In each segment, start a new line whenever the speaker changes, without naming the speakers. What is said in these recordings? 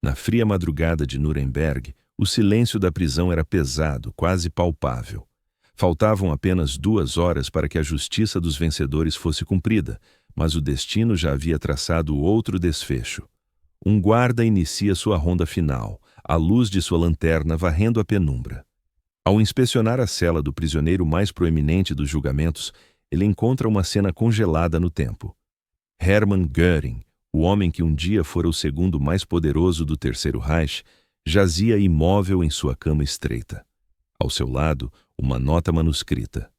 Na fria madrugada de Nuremberg, o silêncio da prisão era pesado, quase palpável. Faltavam apenas 2 horas para que a justiça dos vencedores fosse cumprida, mas o destino já havia traçado outro desfecho. Um guarda inicia sua ronda final, à luz de sua lanterna varrendo a penumbra. Ao inspecionar a cela do prisioneiro mais proeminente dos julgamentos, ele encontra uma cena congelada no tempo. Hermann Göring, o homem que um dia fora o segundo mais poderoso do Terceiro Reich, jazia imóvel em sua cama estreita. Ao seu lado, uma nota manuscrita.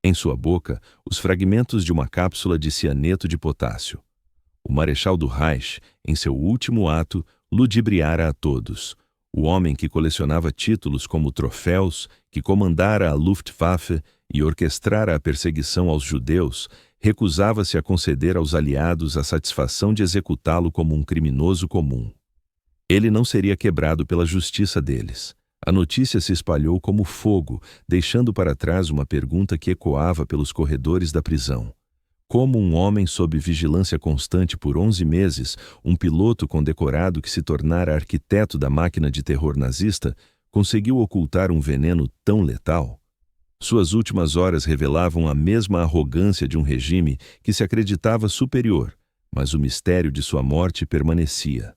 Em sua boca, os fragmentos de uma cápsula de cianeto de potássio. O marechal do Reich, em seu último ato, ludibriara a todos. O homem que colecionava títulos como troféus, que comandara a Luftwaffe e orquestrara a perseguição aos judeus, recusava-se a conceder aos aliados a satisfação de executá-lo como um criminoso comum. Ele não seria quebrado pela justiça deles. A notícia se espalhou como fogo, deixando para trás uma pergunta que ecoava pelos corredores da prisão. Como um homem sob vigilância constante por 11 meses, um piloto condecorado que se tornara arquiteto da máquina de terror nazista, conseguiu ocultar um veneno tão letal? Suas últimas horas revelavam a mesma arrogância de um regime que se acreditava superior, mas o mistério de sua morte permanecia.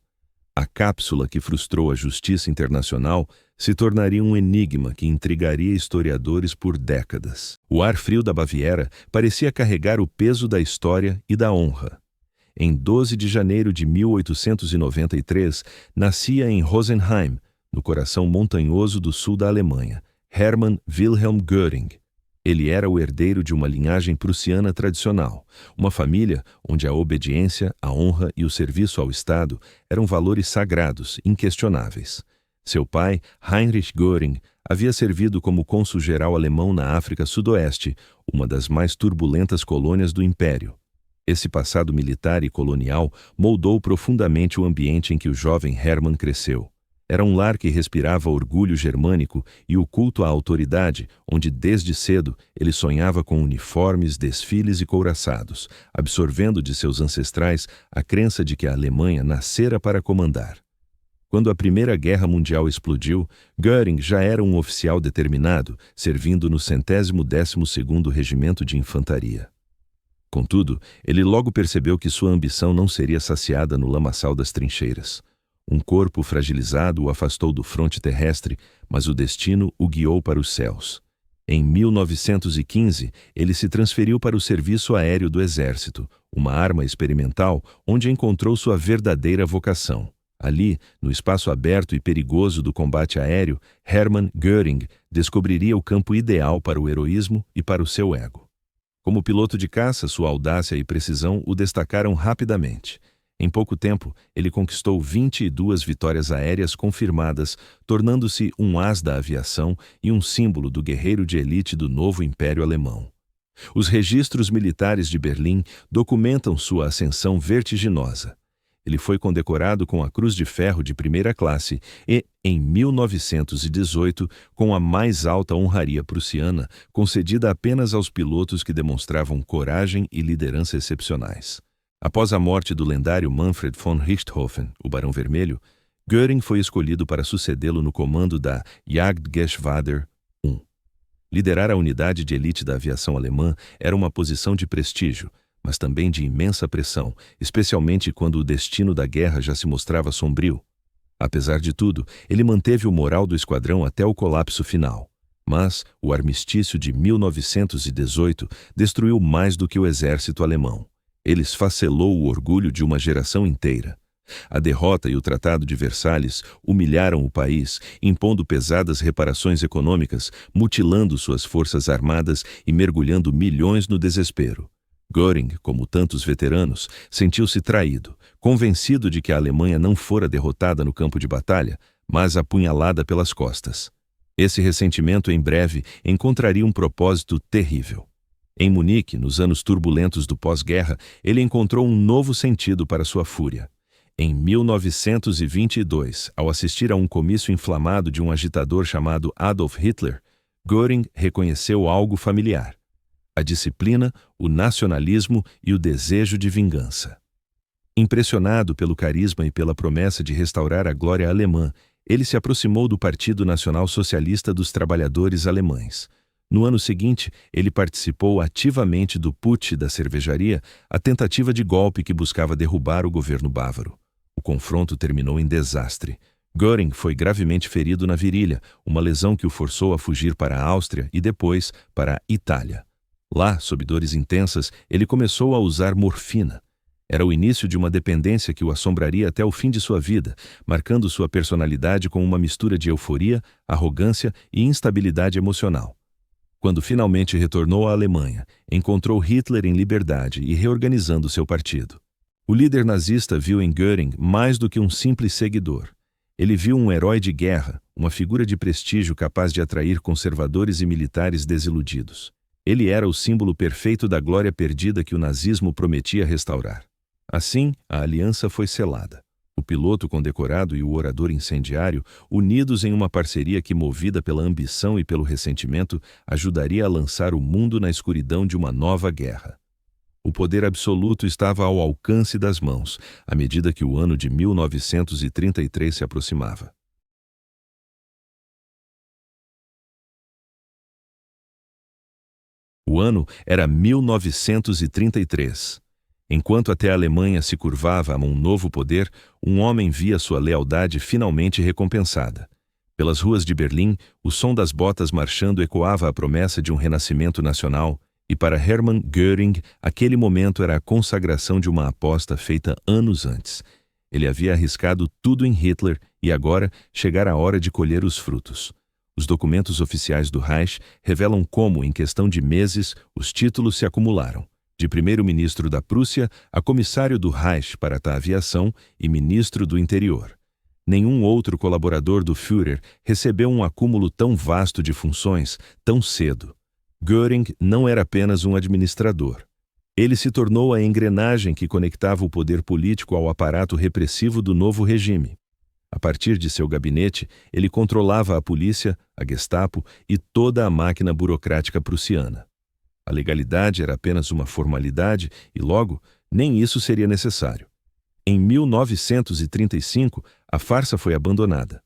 A cápsula que frustrou a justiça internacional se tornaria um enigma que intrigaria historiadores por décadas. O ar frio da Baviera parecia carregar o peso da história e da honra. Em 12 de janeiro de 1893, nascia em Rosenheim, no coração montanhoso do sul da Alemanha, Hermann Wilhelm Göring. Ele era o herdeiro de uma linhagem prussiana tradicional, uma família onde a obediência, a honra e o serviço ao Estado eram valores sagrados, inquestionáveis. Seu pai, Heinrich Göring, havia servido como cônsul-geral alemão na África Sudoeste, uma das mais turbulentas colônias do Império. Esse passado militar e colonial moldou profundamente o ambiente em que o jovem Hermann cresceu. Era um lar que respirava orgulho germânico e o culto à autoridade, onde desde cedo ele sonhava com uniformes, desfiles e couraçados, absorvendo de seus ancestrais a crença de que a Alemanha nascera para comandar. Quando a Primeira Guerra Mundial explodiu, Göring já era um oficial determinado, servindo no 112º Regimento de Infantaria. Contudo, ele logo percebeu que sua ambição não seria saciada no lamaçal das trincheiras. Um corpo fragilizado o afastou do fronte terrestre, mas o destino o guiou para os céus. Em 1915, ele se transferiu para o serviço aéreo do Exército, uma arma experimental onde encontrou sua verdadeira vocação. Ali, no espaço aberto e perigoso do combate aéreo, Hermann Göring descobriria o campo ideal para o heroísmo e para o seu ego. Como piloto de caça, sua audácia e precisão o destacaram rapidamente. Em pouco tempo, ele conquistou 22 vitórias aéreas confirmadas, tornando-se um ás da aviação e um símbolo do guerreiro de elite do novo Império Alemão. Os registros militares de Berlim documentam sua ascensão vertiginosa. Ele foi condecorado com a Cruz de Ferro de primeira classe e, em 1918, com a mais alta honraria prussiana, concedida apenas aos pilotos que demonstravam coragem e liderança excepcionais. Após a morte do lendário Manfred von Richthofen, o Barão Vermelho, Göring foi escolhido para sucedê-lo no comando da Jagdgeschwader I. Liderar a unidade de elite da aviação alemã era uma posição de prestígio, mas também de imensa pressão, especialmente quando o destino da guerra já se mostrava sombrio. Apesar de tudo, ele manteve o moral do esquadrão até o colapso final. Mas o armistício de 1918 destruiu mais do que o exército alemão. Ele esfacelou o orgulho de uma geração inteira. A derrota e o Tratado de Versalhes humilharam o país, impondo pesadas reparações econômicas, mutilando suas forças armadas e mergulhando milhões no desespero. Göring, como tantos veteranos, sentiu-se traído, convencido de que a Alemanha não fora derrotada no campo de batalha, mas apunhalada pelas costas. Esse ressentimento, em breve, encontraria um propósito terrível. Em Munique, nos anos turbulentos do pós-guerra, ele encontrou um novo sentido para sua fúria. Em 1922, ao assistir a um comício inflamado de um agitador chamado Adolf Hitler, Göring reconheceu algo familiar: a disciplina, o nacionalismo e o desejo de vingança. Impressionado pelo carisma e pela promessa de restaurar a glória alemã, ele se aproximou do Partido Nacional Socialista dos Trabalhadores Alemães. No ano seguinte, ele participou ativamente do putsch da cervejaria, a tentativa de golpe que buscava derrubar o governo bávaro. O confronto terminou em desastre. Göring foi gravemente ferido na virilha, uma lesão que o forçou a fugir para a Áustria e depois para a Itália. Lá, sob dores intensas, ele começou a usar morfina. Era o início de uma dependência que o assombraria até o fim de sua vida, marcando sua personalidade com uma mistura de euforia, arrogância e instabilidade emocional. Quando finalmente retornou à Alemanha, encontrou Hitler em liberdade e reorganizando seu partido. O líder nazista viu em Göring mais do que um simples seguidor. Ele viu um herói de guerra, uma figura de prestígio capaz de atrair conservadores e militares desiludidos. Ele era o símbolo perfeito da glória perdida que o nazismo prometia restaurar. Assim, a aliança foi selada. O piloto condecorado e o orador incendiário, unidos em uma parceria que, movida pela ambição e pelo ressentimento, ajudaria a lançar o mundo na escuridão de uma nova guerra. O poder absoluto estava ao alcance das mãos, à medida que o ano de 1933 se aproximava. O ano era 1933. Enquanto até a Alemanha se curvava a um novo poder, um homem via sua lealdade finalmente recompensada. Pelas ruas de Berlim, o som das botas marchando ecoava a promessa de um renascimento nacional, e para Hermann Göring, aquele momento era a consagração de uma aposta feita anos antes. Ele havia arriscado tudo em Hitler e agora chegara a hora de colher os frutos. Os documentos oficiais do Reich revelam como, em questão de meses, os títulos se acumularam. De primeiro-ministro da Prússia a comissário do Reich para a aviação e ministro do interior. Nenhum outro colaborador do Führer recebeu um acúmulo tão vasto de funções tão cedo. Göring não era apenas um administrador. Ele se tornou a engrenagem que conectava o poder político ao aparato repressivo do novo regime. A partir de seu gabinete, ele controlava a polícia, a Gestapo e toda a máquina burocrática prussiana. A legalidade era apenas uma formalidade e, logo, nem isso seria necessário. Em 1935, a farsa foi abandonada.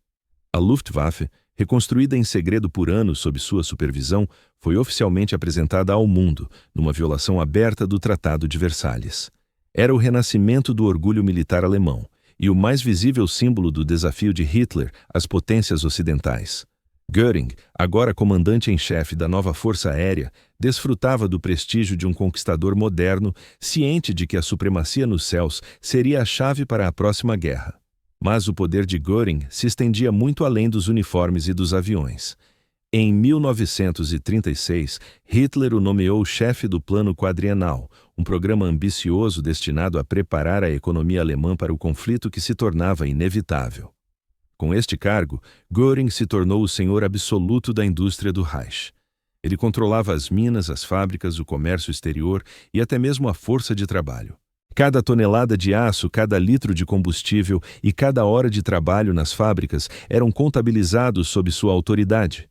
A Luftwaffe, reconstruída em segredo por anos sob sua supervisão, foi oficialmente apresentada ao mundo, numa violação aberta do Tratado de Versalhes. Era o renascimento do orgulho militar alemão e o mais visível símbolo do desafio de Hitler às potências ocidentais. Göring, agora comandante em chefe da nova Força Aérea, desfrutava do prestígio de um conquistador moderno, ciente de que a supremacia nos céus seria a chave para a próxima guerra. Mas o poder de Göring se estendia muito além dos uniformes e dos aviões. Em 1936, Hitler o nomeou chefe do Plano Quadrienal, um programa ambicioso destinado a preparar a economia alemã para o conflito que se tornava inevitável. Com este cargo, Göring se tornou o senhor absoluto da indústria do Reich. Ele controlava as minas, as fábricas, o comércio exterior e até mesmo a força de trabalho. Cada tonelada de aço, cada litro de combustível e cada hora de trabalho nas fábricas eram contabilizados sob sua autoridade.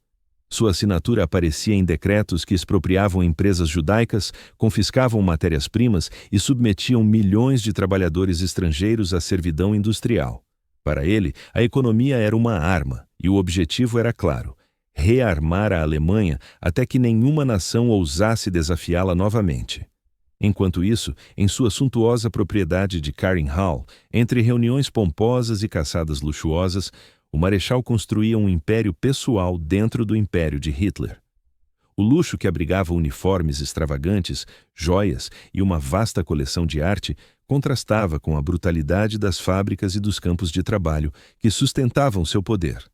Sua assinatura aparecia em decretos que expropriavam empresas judaicas, confiscavam matérias-primas e submetiam milhões de trabalhadores estrangeiros à servidão industrial. Para ele, a economia era uma arma, e o objetivo era claro: rearmar a Alemanha até que nenhuma nação ousasse desafiá-la novamente. Enquanto isso, em sua suntuosa propriedade de Karin Hall, entre reuniões pomposas e caçadas luxuosas, o marechal construía um império pessoal dentro do império de Hitler. O luxo que abrigava uniformes extravagantes, joias e uma vasta coleção de arte contrastava com a brutalidade das fábricas e dos campos de trabalho que sustentavam seu poder.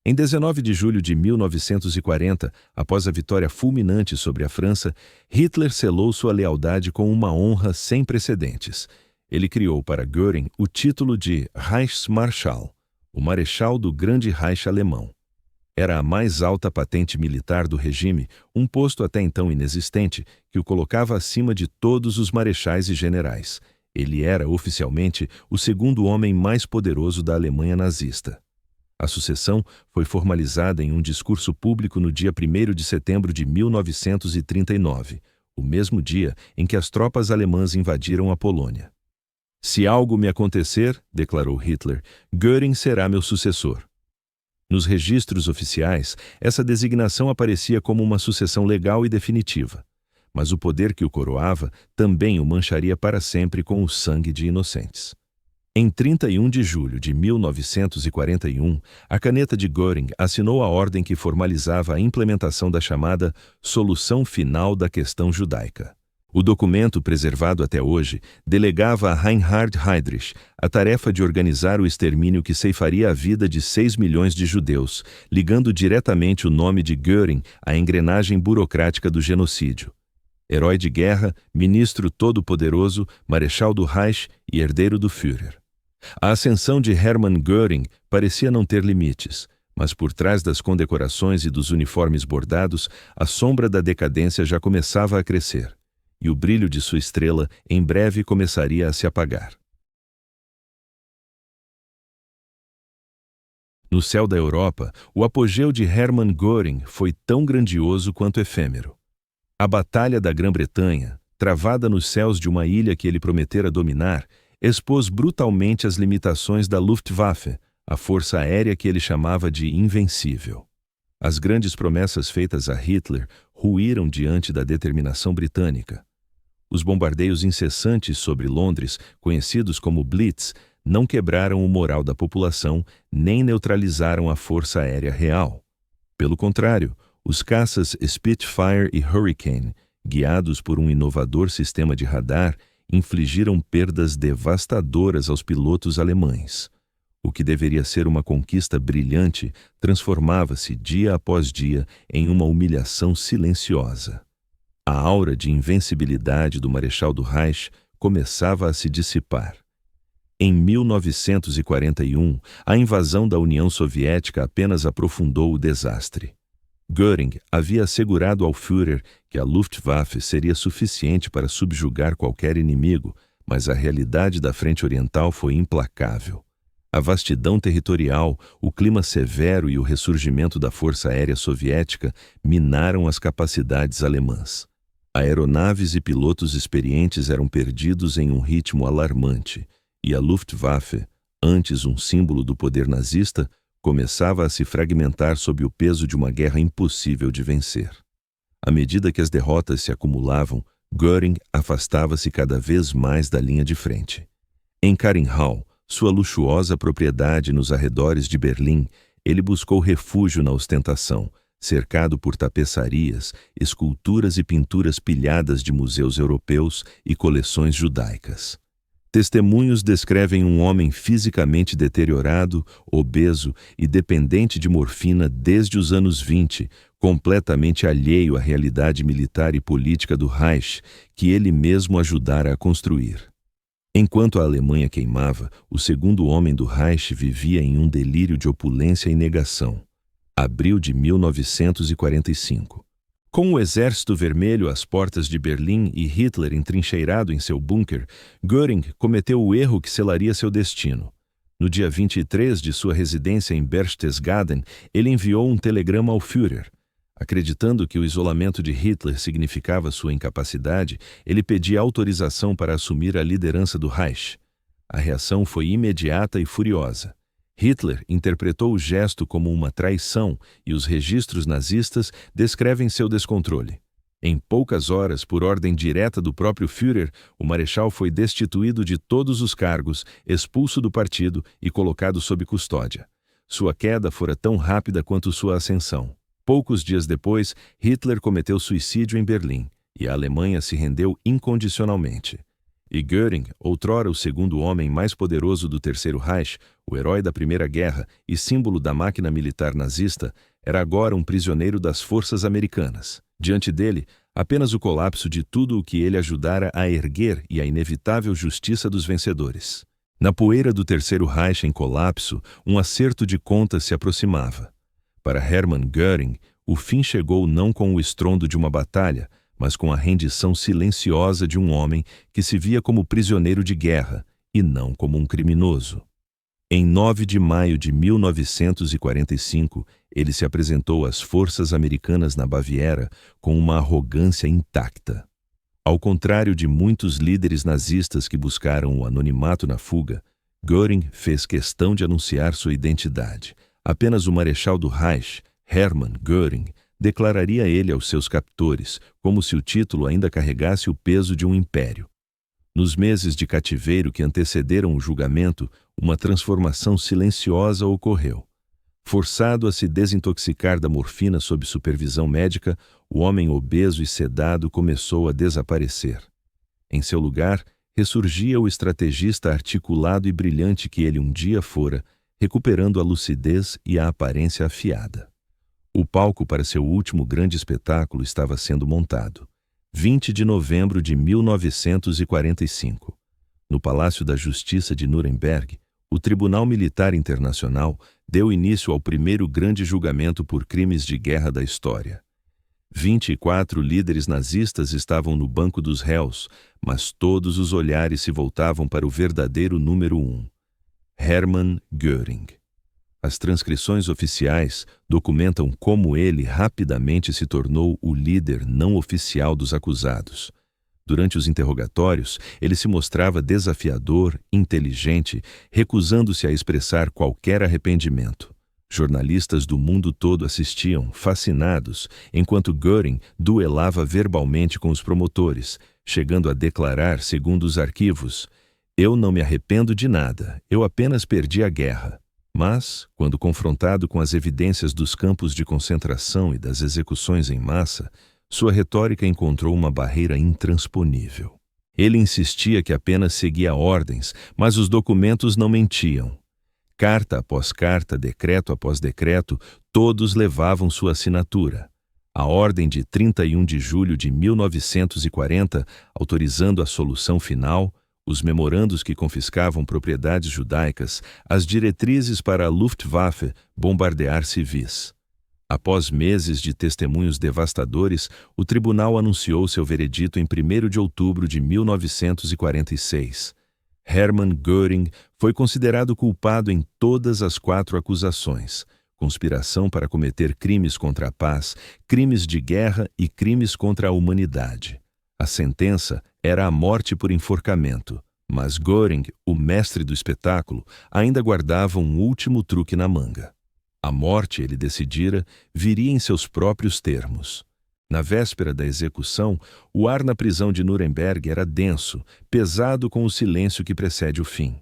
Em 19 de julho de 1940, após a vitória fulminante sobre a França, Hitler selou sua lealdade com uma honra sem precedentes. Ele criou para Göring o título de Reichsmarschall, o marechal do Grande Reich alemão. Era a mais alta patente militar do regime, um posto até então inexistente, que o colocava acima de todos os marechais e generais. Ele era, oficialmente, o segundo homem mais poderoso da Alemanha nazista. A sucessão foi formalizada em um discurso público no dia 1º de setembro de 1939, o mesmo dia em que as tropas alemãs invadiram a Polônia. Se algo me acontecer, declarou Hitler, Göring será meu sucessor. Nos registros oficiais, essa designação aparecia como uma sucessão legal e definitiva, mas o poder que o coroava também o mancharia para sempre com o sangue de inocentes. Em 31 de julho de 1941, a caneta de Göring assinou a ordem que formalizava a implementação da chamada Solução Final da Questão Judaica. O documento, preservado até hoje, delegava a Reinhard Heydrich a tarefa de organizar o extermínio que ceifaria a vida de 6 milhões de judeus, ligando diretamente o nome de Göring à engrenagem burocrática do genocídio. Herói de guerra, ministro todo-poderoso, marechal do Reich e herdeiro do Führer. A ascensão de Hermann Göring parecia não ter limites, mas por trás das condecorações e dos uniformes bordados, a sombra da decadência já começava a crescer. E o brilho de sua estrela em breve começaria a se apagar. No céu da Europa, o apogeu de Hermann Göring foi tão grandioso quanto efêmero. A Batalha da Grã-Bretanha, travada nos céus de uma ilha que ele prometera dominar, expôs brutalmente as limitações da Luftwaffe, a força aérea que ele chamava de invencível. As grandes promessas feitas a Hitler ruíram diante da determinação britânica. Os bombardeios incessantes sobre Londres, conhecidos como Blitz, não quebraram o moral da população nem neutralizaram a força aérea real. Pelo contrário, os caças Spitfire e Hurricane, guiados por um inovador sistema de radar, infligiram perdas devastadoras aos pilotos alemães. O que deveria ser uma conquista brilhante transformava-se dia após dia em uma humilhação silenciosa. A aura de invencibilidade do Marechal do Reich começava a se dissipar. Em 1941, a invasão da União Soviética apenas aprofundou o desastre. Göring havia assegurado ao Führer que a Luftwaffe seria suficiente para subjugar qualquer inimigo, mas a realidade da frente oriental foi implacável. A vastidão territorial, o clima severo e o ressurgimento da Força Aérea Soviética minaram as capacidades alemãs. Aeronaves e pilotos experientes eram perdidos em um ritmo alarmante, e a Luftwaffe, antes um símbolo do poder nazista, começava a se fragmentar sob o peso de uma guerra impossível de vencer. À medida que as derrotas se acumulavam, Göring afastava-se cada vez mais da linha de frente. Em Karinhal, sua luxuosa propriedade nos arredores de Berlim, ele buscou refúgio na ostentação, cercado por tapeçarias, esculturas e pinturas pilhadas de museus europeus e coleções judaicas. Testemunhos descrevem um homem fisicamente deteriorado, obeso e dependente de morfina desde os anos 20, completamente alheio à realidade militar e política do Reich, que ele mesmo ajudara a construir. Enquanto a Alemanha queimava, o segundo homem do Reich vivia em um delírio de opulência e negação. Abril de 1945. Com o Exército Vermelho às portas de Berlim e Hitler entrincheirado em seu bunker, Göring cometeu o erro que selaria seu destino. No dia 23 de sua residência em Berchtesgaden, ele enviou um telegrama ao Führer. Acreditando que o isolamento de Hitler significava sua incapacidade, ele pedia autorização para assumir a liderança do Reich. A reação foi imediata e furiosa. Hitler interpretou o gesto como uma traição e os registros nazistas descrevem seu descontrole. Em poucas horas, por ordem direta do próprio Führer, o marechal foi destituído de todos os cargos, expulso do partido e colocado sob custódia. Sua queda fora tão rápida quanto sua ascensão. Poucos dias depois, Hitler cometeu suicídio em Berlim, e a Alemanha se rendeu incondicionalmente. E Göring, outrora o segundo homem mais poderoso do Terceiro Reich, o herói da Primeira Guerra e símbolo da máquina militar nazista, era agora um prisioneiro das forças americanas. Diante dele, apenas o colapso de tudo o que ele ajudara a erguer e a inevitável justiça dos vencedores. Na poeira do Terceiro Reich em colapso, um acerto de contas se aproximava. Para Hermann Göring, o fim chegou não com o estrondo de uma batalha, mas com a rendição silenciosa de um homem que se via como prisioneiro de guerra e não como um criminoso. Em 9 de maio de 1945, ele se apresentou às forças americanas na Baviera com uma arrogância intacta. Ao contrário de muitos líderes nazistas que buscaram o anonimato na fuga, Göring fez questão de anunciar sua identidade. Apenas o marechal do Reich, Hermann Göring, declararia ele aos seus captores, como se o título ainda carregasse o peso de um império. Nos meses de cativeiro que antecederam o julgamento, uma transformação silenciosa ocorreu. Forçado a se desintoxicar da morfina sob supervisão médica, o homem obeso e sedado começou a desaparecer. Em seu lugar, ressurgia o estrategista articulado e brilhante que ele um dia fora, recuperando a lucidez e a aparência afiada. O palco para seu último grande espetáculo estava sendo montado. 20 de novembro de 1945. No Palácio da Justiça de Nuremberg, o Tribunal Militar Internacional deu início ao primeiro grande julgamento por crimes de guerra da história. 24 líderes nazistas estavam no banco dos réus, mas todos os olhares se voltavam para o verdadeiro número 1, Hermann Göring. As transcrições oficiais documentam como ele rapidamente se tornou o líder não oficial dos acusados. Durante os interrogatórios, ele se mostrava desafiador, inteligente, recusando-se a expressar qualquer arrependimento. Jornalistas do mundo todo assistiam, fascinados, enquanto Göring duelava verbalmente com os promotores, chegando a declarar, segundo os arquivos, "Eu não me arrependo de nada, eu apenas perdi a guerra." Mas, quando confrontado com as evidências dos campos de concentração e das execuções em massa, sua retórica encontrou uma barreira intransponível. Ele insistia que apenas seguia ordens, mas os documentos não mentiam. Carta após carta, decreto após decreto, todos levavam sua assinatura. A ordem de 31 de julho de 1940, autorizando a solução final, os memorandos que confiscavam propriedades judaicas, as diretrizes para a Luftwaffe bombardear civis. Após meses de testemunhos devastadores, o tribunal anunciou seu veredito em 1º de outubro de 1946. Hermann Göring foi considerado culpado em todas as 4 acusações: conspiração para cometer crimes contra a paz, crimes de guerra e crimes contra a humanidade. A sentença era a morte por enforcamento, mas Göring, o mestre do espetáculo, ainda guardava um último truque na manga. A morte, ele decidira, viria em seus próprios termos. Na véspera da execução, o ar na prisão de Nuremberg era denso, pesado com o silêncio que precede o fim.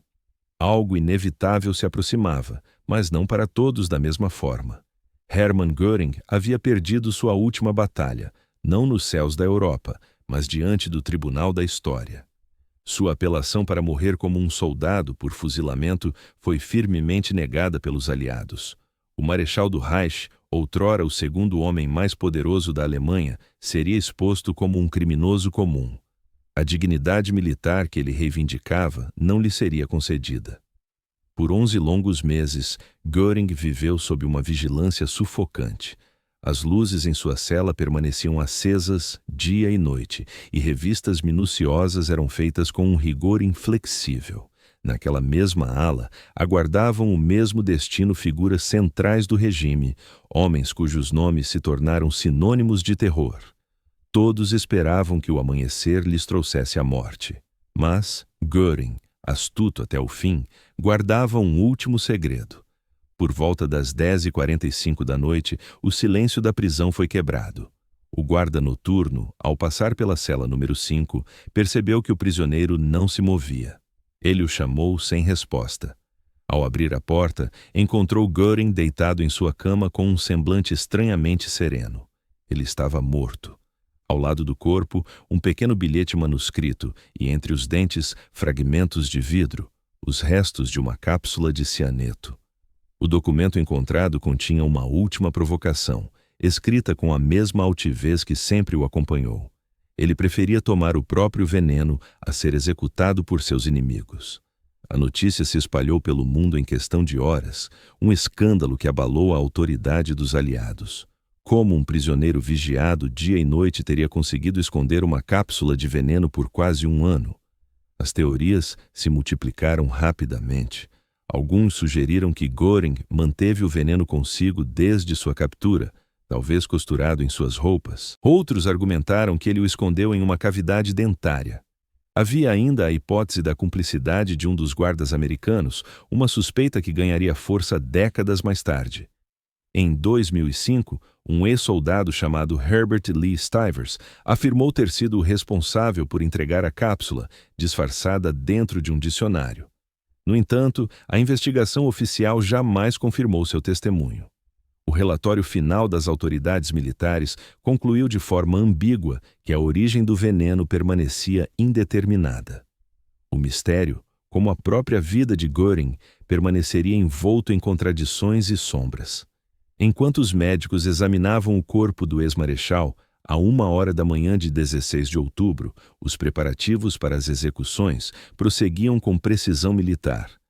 Algo inevitável se aproximava, mas não para todos da mesma forma. Hermann Göring havia perdido sua última batalha, não nos céus da Europa, mas diante do tribunal da história. Sua apelação para morrer como um soldado por fuzilamento foi firmemente negada pelos aliados. O marechal do Reich, outrora o segundo homem mais poderoso da Alemanha, seria exposto como um criminoso comum. A dignidade militar que ele reivindicava não lhe seria concedida. Por 11 longos meses, Göring viveu sob uma vigilância sufocante. As luzes em sua cela permaneciam acesas dia e noite, e revistas minuciosas eram feitas com um rigor inflexível. Naquela mesma ala, aguardavam o mesmo destino figuras centrais do regime, homens cujos nomes se tornaram sinônimos de terror. Todos esperavam que o amanhecer lhes trouxesse a morte. Mas Göring, astuto até o fim, guardava um último segredo. Por volta das 10h45 da noite, o silêncio da prisão foi quebrado. O guarda noturno, ao passar pela cela número 5, percebeu que o prisioneiro não se movia. Ele o chamou sem resposta. Ao abrir a porta, encontrou Göring deitado em sua cama com um semblante estranhamente sereno. Ele estava morto. Ao lado do corpo, um pequeno bilhete manuscrito e, entre os dentes, fragmentos de vidro, os restos de uma cápsula de cianeto. O documento encontrado continha uma última provocação, escrita com a mesma altivez que sempre o acompanhou. Ele preferia tomar o próprio veneno a ser executado por seus inimigos. A notícia se espalhou pelo mundo em questão de horas, um escândalo que abalou a autoridade dos aliados. Como um prisioneiro vigiado dia e noite teria conseguido esconder uma cápsula de veneno por quase um ano? As teorias se multiplicaram rapidamente. Alguns sugeriram que Göring manteve o veneno consigo desde sua captura, talvez costurado em suas roupas. Outros argumentaram que ele o escondeu em uma cavidade dentária. Havia ainda a hipótese da cumplicidade de um dos guardas americanos, uma suspeita que ganharia força décadas mais tarde. Em 2005, um ex-soldado chamado Herbert Lee Stivers afirmou ter sido o responsável por entregar a cápsula, disfarçada dentro de um dicionário. No entanto, a investigação oficial jamais confirmou seu testemunho. O relatório final das autoridades militares concluiu de forma ambígua que a origem do veneno permanecia indeterminada. O mistério, como a própria vida de Göring, permaneceria envolto em contradições e sombras. Enquanto os médicos examinavam o corpo do ex-marechal, à 1h da manhã de 16 de outubro, os preparativos para as execuções prosseguiam com precisão militar.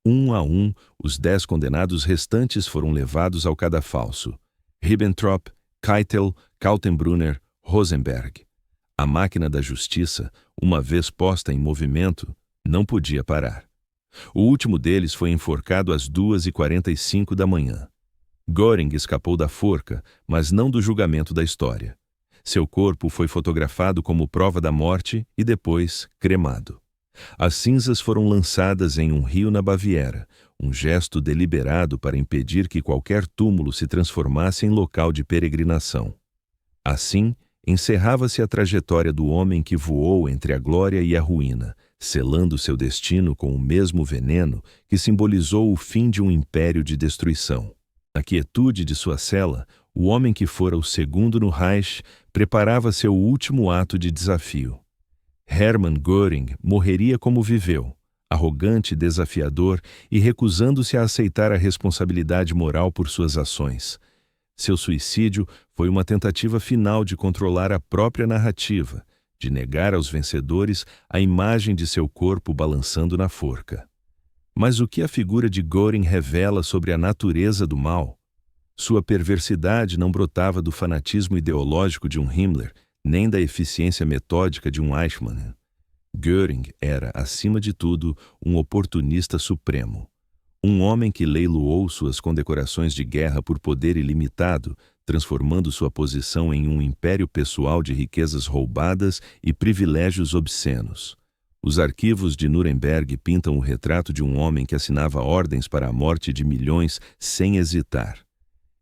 Um a um, os 10 condenados restantes foram levados ao cadafalso. Ribbentrop, Keitel, Kaltenbrunner, Rosenberg. A máquina da justiça, uma vez posta em movimento, não podia parar. O último deles foi enforcado às 2h45 da manhã. Göring escapou da forca, mas não do julgamento da história. Seu corpo foi fotografado como prova da morte e depois cremado. As cinzas foram lançadas em um rio na Baviera, um gesto deliberado para impedir que qualquer túmulo se transformasse em local de peregrinação. Assim, encerrava-se a trajetória do homem que voou entre a glória e a ruína, selando seu destino com o mesmo veneno que simbolizou o fim de um império de destruição. Na quietude de sua cela, o homem que fora o segundo no Reich preparava seu último ato de desafio. Hermann Göring morreria como viveu, arrogante e desafiador e recusando-se a aceitar a responsabilidade moral por suas ações. Seu suicídio foi uma tentativa final de controlar a própria narrativa, de negar aos vencedores a imagem de seu corpo balançando na forca. Mas o que a figura de Göring revela sobre a natureza do mal? Sua perversidade não brotava do fanatismo ideológico de um Himmler, nem da eficiência metódica de um Eichmann. Göring era, acima de tudo, um oportunista supremo. Um homem que leiloou suas condecorações de guerra por poder ilimitado, transformando sua posição em um império pessoal de riquezas roubadas e privilégios obscenos. Os arquivos de Nuremberg pintam o retrato de um homem que assinava ordens para a morte de milhões sem hesitar.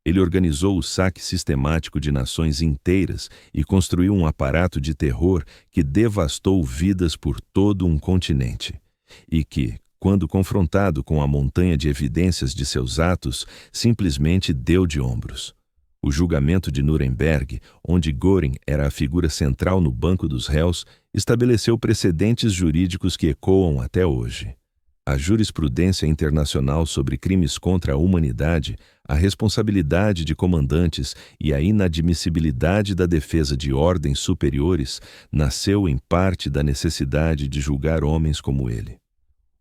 Ele organizou o saque sistemático de nações inteiras e construiu um aparato de terror que devastou vidas por todo um continente. E que, quando confrontado com a montanha de evidências de seus atos, simplesmente deu de ombros. O julgamento de Nuremberg, onde Göring era a figura central no banco dos réus, estabeleceu precedentes jurídicos que ecoam até hoje. A jurisprudência internacional sobre crimes contra a humanidade, a responsabilidade de comandantes e a inadmissibilidade da defesa de ordens superiores nasceu em parte da necessidade de julgar homens como ele.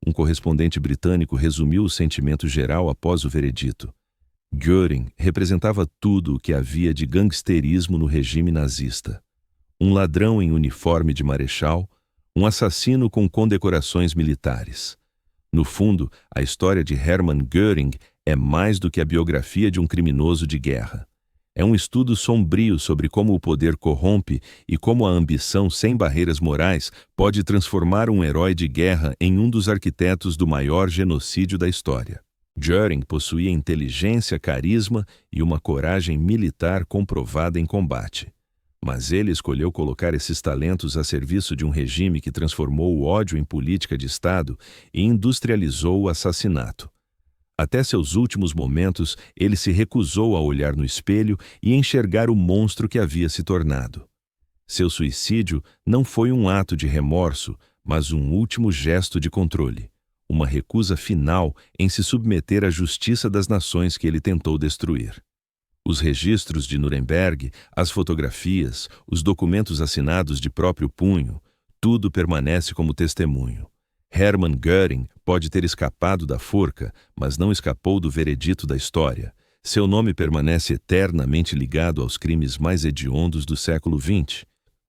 Um correspondente britânico resumiu o sentimento geral após o veredito. Göring representava tudo o que havia de gangsterismo no regime nazista. Um ladrão em uniforme de marechal, um assassino com condecorações militares. No fundo, a história de Hermann Göring é mais do que a biografia de um criminoso de guerra. É um estudo sombrio sobre como o poder corrompe e como a ambição sem barreiras morais pode transformar um herói de guerra em um dos arquitetos do maior genocídio da história. Göring possuía inteligência, carisma e uma coragem militar comprovada em combate. Mas ele escolheu colocar esses talentos a serviço de um regime que transformou o ódio em política de Estado e industrializou o assassinato. Até seus últimos momentos, ele se recusou a olhar no espelho e enxergar o monstro que havia se tornado. Seu suicídio não foi um ato de remorso, mas um último gesto de controle. Uma recusa final em se submeter à justiça das nações que ele tentou destruir. Os registros de Nuremberg, as fotografias, os documentos assinados de próprio punho, tudo permanece como testemunho. Hermann Göring pode ter escapado da forca, mas não escapou do veredito da história. Seu nome permanece eternamente ligado aos crimes mais hediondos do século XX.